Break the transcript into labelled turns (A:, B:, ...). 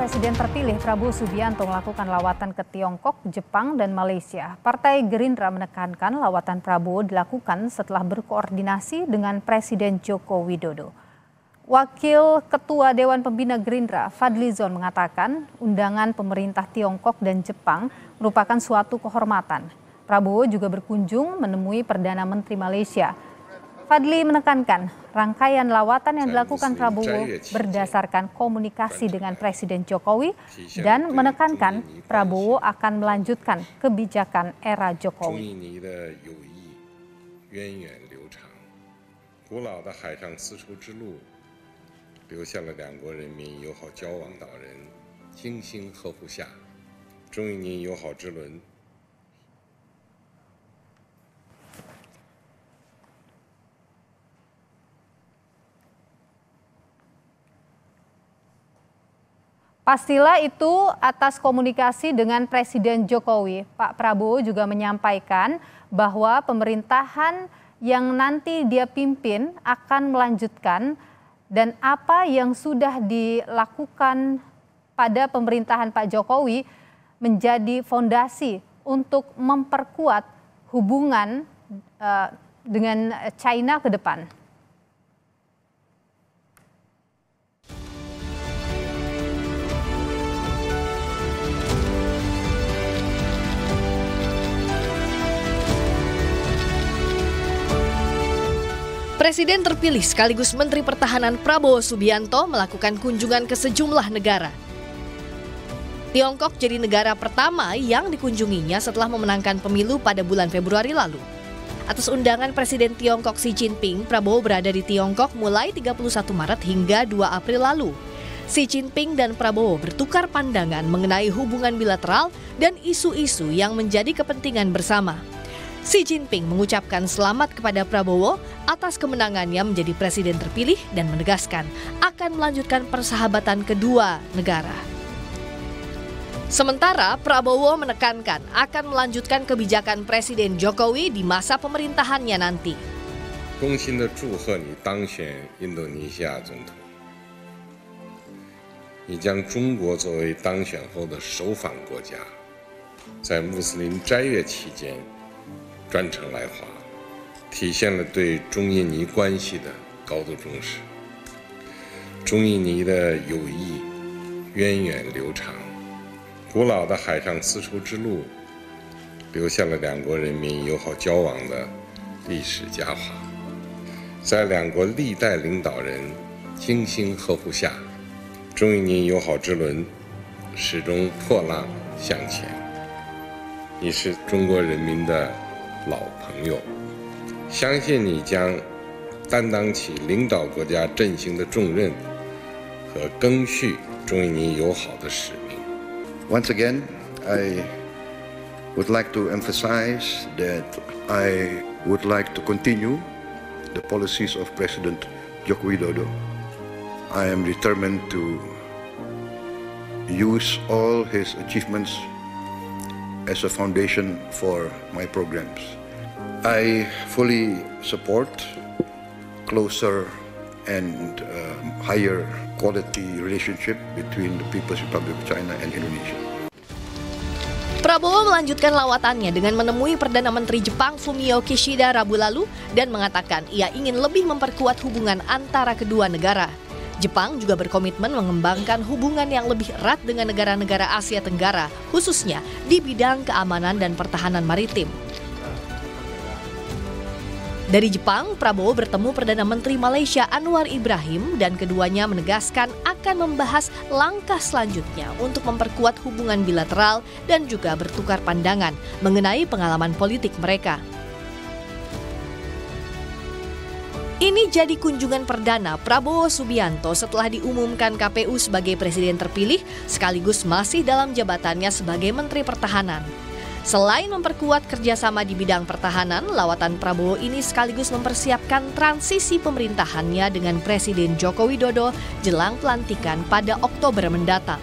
A: Presiden terpilih Prabowo Subianto melakukan lawatan ke Tiongkok, Jepang, dan Malaysia. Partai Gerindra menekankan lawatan Prabowo dilakukan setelah berkoordinasi dengan Presiden Joko Widodo. Wakil Ketua Dewan Pembina Gerindra, Fadli Zon, mengatakan undangan pemerintah Tiongkok dan Jepang merupakan suatu kehormatan. Prabowo juga berkunjung menemui Perdana Menteri Malaysia. Fadli menekankan rangkaian lawatan yang dilakukan Prabowo berdasarkan komunikasi dengan Presiden Jokowi dan menekankan Prabowo akan melanjutkan kebijakan era Jokowi. Pastilah itu atas komunikasi dengan Presiden Jokowi. Pak Prabowo juga menyampaikan bahwa pemerintahan yang nanti dia pimpin akan melanjutkan dan apa yang sudah dilakukan pada pemerintahan Pak Jokowi menjadi fondasi untuk memperkuat hubungan dengan China ke depan.
B: Presiden terpilih sekaligus Menteri Pertahanan Prabowo Subianto melakukan kunjungan ke sejumlah negara. Tiongkok jadi negara pertama yang dikunjunginya setelah memenangkan pemilu pada bulan Februari lalu. Atas undangan Presiden Tiongkok Xi Jinping, Prabowo berada di Tiongkok mulai 31 Maret hingga 2 April lalu. Xi Jinping dan Prabowo bertukar pandangan mengenai hubungan bilateral dan isu-isu yang menjadi kepentingan bersama. Xi Jinping mengucapkan selamat kepada Prabowo atas kemenangannya menjadi presiden terpilih dan menegaskan akan melanjutkan persahabatan kedua negara. Sementara Prabowo menekankan akan melanjutkan kebijakan Presiden Jokowi di masa pemerintahannya nanti.
C: 衷心地祝贺你当选印度尼西亚总统。你将中国作为当选后的首访国家，在穆斯林斋月期间 专程来华，体现了对中印尼关系的高度重视。中印尼的友谊源远流长，古老的海上丝绸之路留下了两国人民友好交往的历史佳话。在两国历代领导人精心呵护下，中印尼友好之轮始终破浪向前。你是中国人民的 老朋友，相信你将担当起领导国家振兴的重任和赓续中印尼友好的使命。
D: Once again, I would like to emphasize that I would like to continue the policies of President Joko Widodo. I am determined to use all his achievements as a foundation for my programs. I fully support closer and higher quality relationship between the People's Republic of China and Indonesia.
B: Prabowo melanjutkan lawatannya dengan menemui Perdana Menteri Jepang Fumio Kishida Rabu lalu dan mengatakan ia ingin lebih memperkuat hubungan antara kedua negara. Jepang juga berkomitmen mengembangkan hubungan yang lebih erat dengan negara-negara Asia Tenggara, khususnya di bidang keamanan dan pertahanan maritim. Dari Jepang, Prabowo bertemu Perdana Menteri Malaysia Anwar Ibrahim dan keduanya menegaskan akan membahas langkah selanjutnya untuk memperkuat hubungan bilateral dan juga bertukar pandangan mengenai pengalaman politik mereka. Ini jadi kunjungan perdana Prabowo Subianto setelah diumumkan KPU sebagai presiden terpilih sekaligus masih dalam jabatannya sebagai Menteri Pertahanan. Selain memperkuat kerjasama di bidang pertahanan, lawatan Prabowo ini sekaligus mempersiapkan transisi pemerintahannya dengan Presiden Joko Widodo jelang pelantikan pada Oktober mendatang.